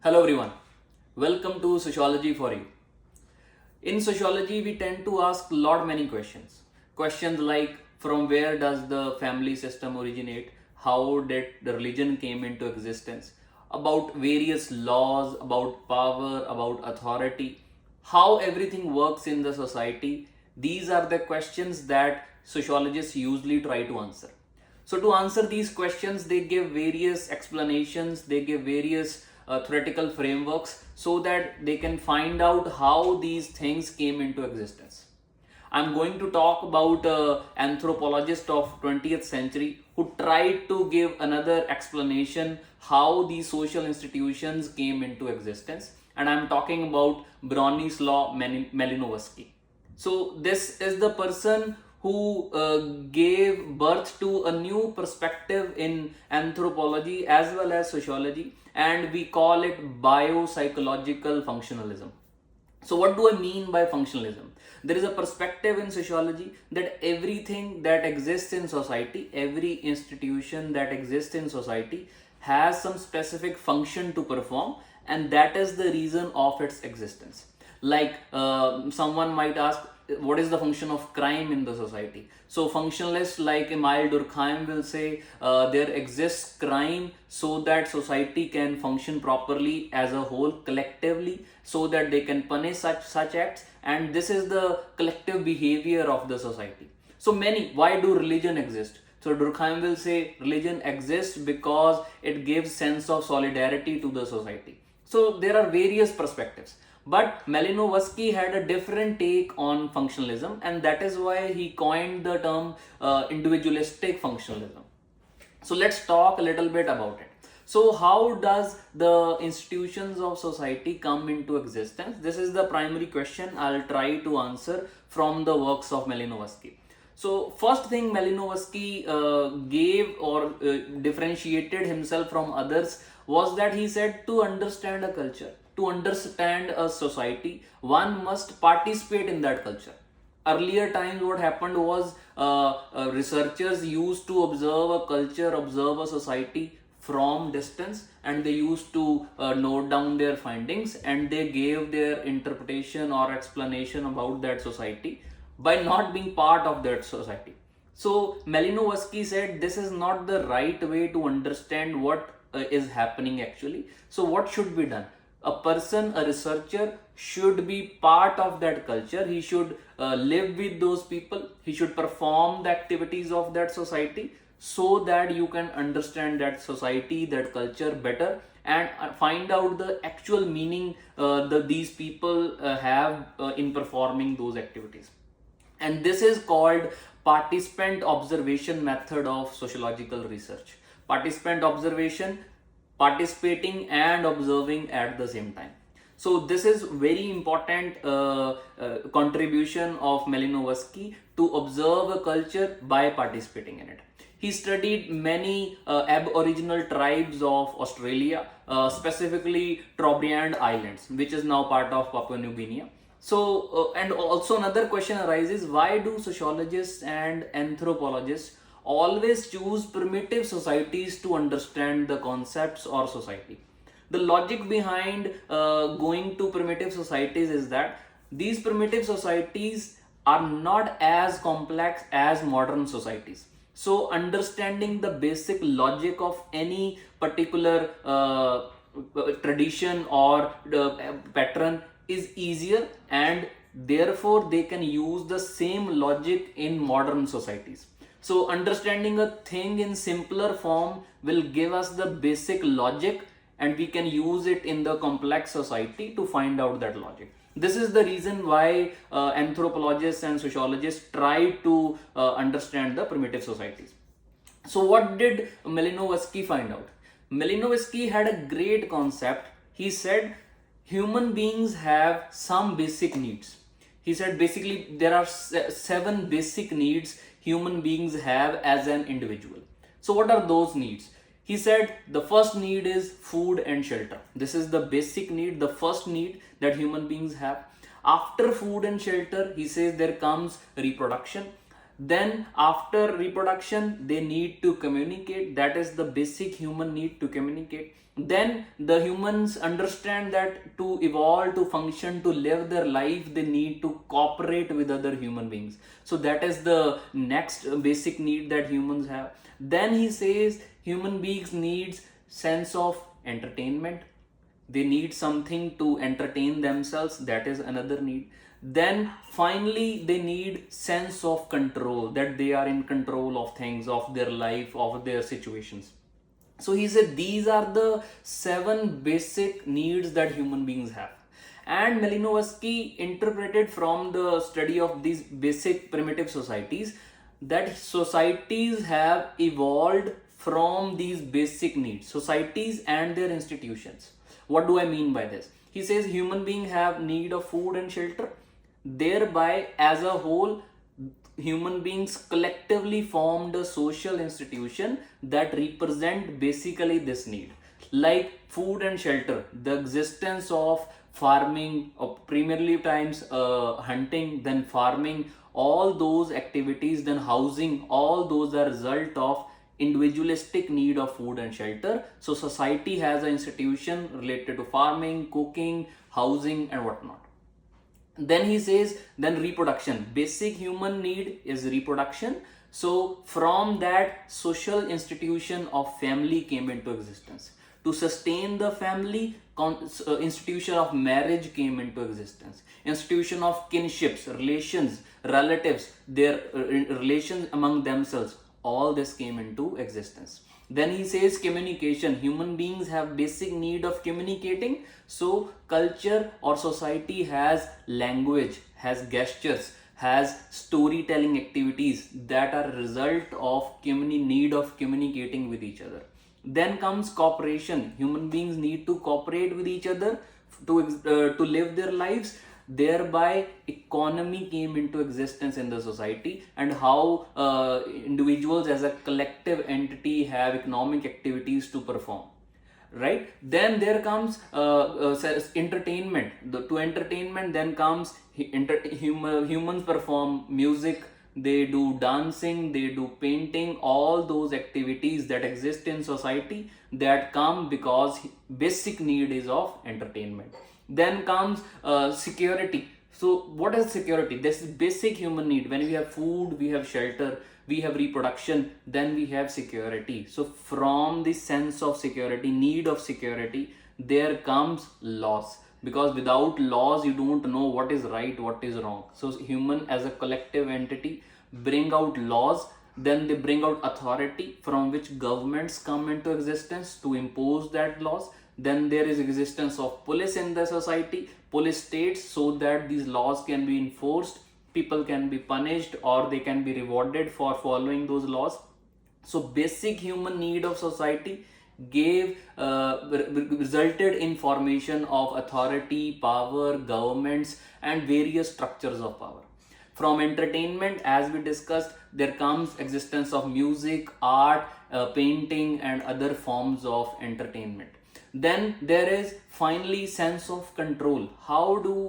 Hello everyone, welcome to Sociology for You. In sociology, we tend to ask many questions. Questions like from where does the family system originate? How did the religion came into existence? About various laws, about power, about authority, how everything works in the society. These are the questions that sociologists usually try to answer. So, to answer these questions, they give various explanations, they give various theoretical frameworks so that they can find out how these things came into existence. I'm going to talk about an anthropologist of 20th century who tried to give another explanation how these social institutions came into existence, and I'm talking about Bronislaw Malinowski. So this is the person who gave birth to a new perspective in anthropology as well as sociology, and we call it biopsychological functionalism. So, what do I mean by functionalism? There is a perspective in sociology that everything that exists in society, every institution that exists in society, has some specific function to perform, and that is the reason of its existence. Like someone might ask, what is the function of crime in the society? So functionalists like Emile Durkheim will say there exists crime so that society can function properly as a whole collectively, so that they can punish such acts, and this is the collective behavior of the society. So many, why do religion exist? So Durkheim will say religion exists because it gives sense of solidarity to the society. So there are various perspectives. But Malinowski had a different take on functionalism, and that is why he coined the term individualistic functionalism. So let's talk a little bit about it. So how does the institutions of society come into existence? This is the primary question I'll try to answer from the works of Malinowski. So first thing Malinowski gave or differentiated himself from others was that he said to understand a culture, to understand a society, one must participate in that culture. Earlier times what happened was researchers used to observe a culture, observe a society from distance, and they used to note down their findings, and they gave their interpretation or explanation about that society by not being part of that society. So Malinowski said this is not the right way to understand what is happening actually. So what should be done? A person, a researcher should be part of that culture. He should live with those people. He should perform the activities of that society so that you can understand that society, that culture better, and find out the actual meaning that these people have in performing those activities. And this is called participant observation method of sociological research. Participant observation, participating and observing at the same time. So this is very important contribution of Malinowski to observe a culture by participating in it. He studied many Aboriginal tribes of Australia, specifically Trobriand Islands, which is now part of Papua New Guinea. So, and also another question arises, why do sociologists and anthropologists always choose primitive societies to understand the concepts or society? The logic behind going to primitive societies is that these primitive societies are not as complex as modern societies. So understanding the basic logic of any particular tradition or pattern is easier, and therefore they can use the same logic in modern societies. So understanding a thing in simpler form will give us the basic logic, and we can use it in the complex society to find out that logic. This is the reason why anthropologists and sociologists try to understand the primitive societies. So what did Malinowski find out? Malinowski had a great concept. He said human beings have some basic needs. He said basically there are 7 basic needs human beings have as an individual. So what are those needs? He said the first need is food and shelter. This is the basic need, the first need that human beings have. After food and shelter, he says there comes reproduction. Then after reproduction, they need to communicate. That is the basic human need, to communicate. Then the humans understand that to evolve, to function, to live their life, they need to cooperate with other human beings. So that is the next basic need that humans have. Then he says human beings needs sense of entertainment. They need something to entertain themselves. That is another need. Then finally they need sense of control, that they are in control of things, of their life, of their situations. So he said these are the 7 basic needs that human beings have. And Malinowski interpreted from the study of these basic primitive societies that societies have evolved from these basic needs, societies and their institutions. What do I mean by this? He says human beings have need of food and shelter. Thereby, as a whole, human beings collectively formed a social institution that represent basically this need, like food and shelter, the existence of farming, primarily times hunting, then farming, all those activities, then housing, all those are result of individualistic need of food and shelter. So society has an institution related to farming, cooking, housing and whatnot. Then he says, then reproduction, basic human need is reproduction. So from that, social institution of family came into existence. To sustain the family, institution of marriage came into existence. Institution of kinships, relations, relatives, their relations among themselves, all this came into existence. Then he says communication, human beings have basic need of communicating. So culture or society has language, has gestures, has storytelling activities that are a result of need of communicating with each other. Then comes cooperation, human beings need to cooperate with each other to live their lives. Thereby economy came into existence in the society, and how individuals as a collective entity have economic activities to perform, right? Then there comes entertainment. To entertainment then comes humans perform music, they do dancing, they do painting, all those activities that exist in society that come because basic need is of entertainment. Then comes security. So what is security? This is basic human need. When we have food, we have shelter, we have reproduction, then we have security. So from the sense of security, need of security, there comes laws, because without laws you don't know what is right, what is wrong. So human as a collective entity bring out laws. Then they bring out authority from which governments come into existence to impose that laws. Then there is existence of police in the society, police states, so that these laws can be enforced, people can be punished or they can be rewarded for following those laws. So basic human need of society gave resulted in formation of authority, power, governments and various structures of power. From entertainment, as we discussed, there comes existence of music, art, painting and other forms of entertainment. Then there is finally sense of control.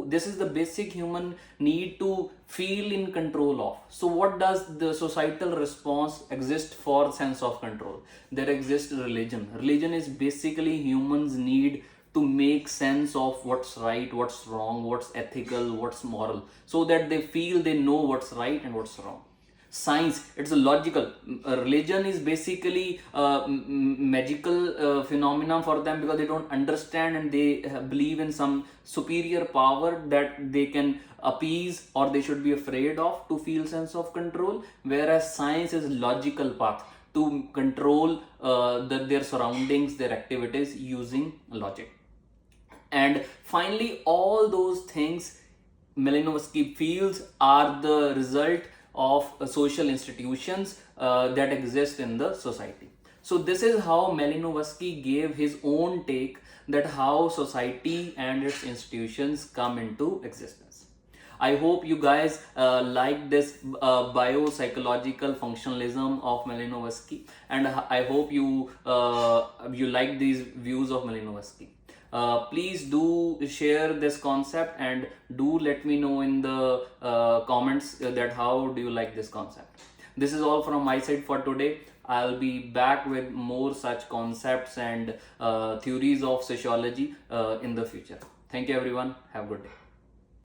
This is the basic human need to feel in control of. So what does the societal response exist for sense of control? There exists religion. Religion is basically humans need to make sense of what's right, what's wrong, what's ethical, what's moral, so that they feel they know what's right and what's wrong. Science, it's a logical. Religion is basically magical phenomenon for them, because they don't understand and they believe in some superior power that they can appease or they should be afraid of to feel sense of control. Whereas science is logical path to control their surroundings, their activities using logic. And finally, all those things Malinowski feels are the result of social institutions that exist in the society. So this is how Malinowski gave his own take that how society and its institutions come into existence. I hope you guys like this biopsychological functionalism of Malinowski, and I hope you like these views of Malinowski. Please do share this concept and do let me know in the comments that how do you like this concept. This is all from my side for today. I'll be back with more such concepts and theories of sociology in the future. Thank you everyone. Have a good day.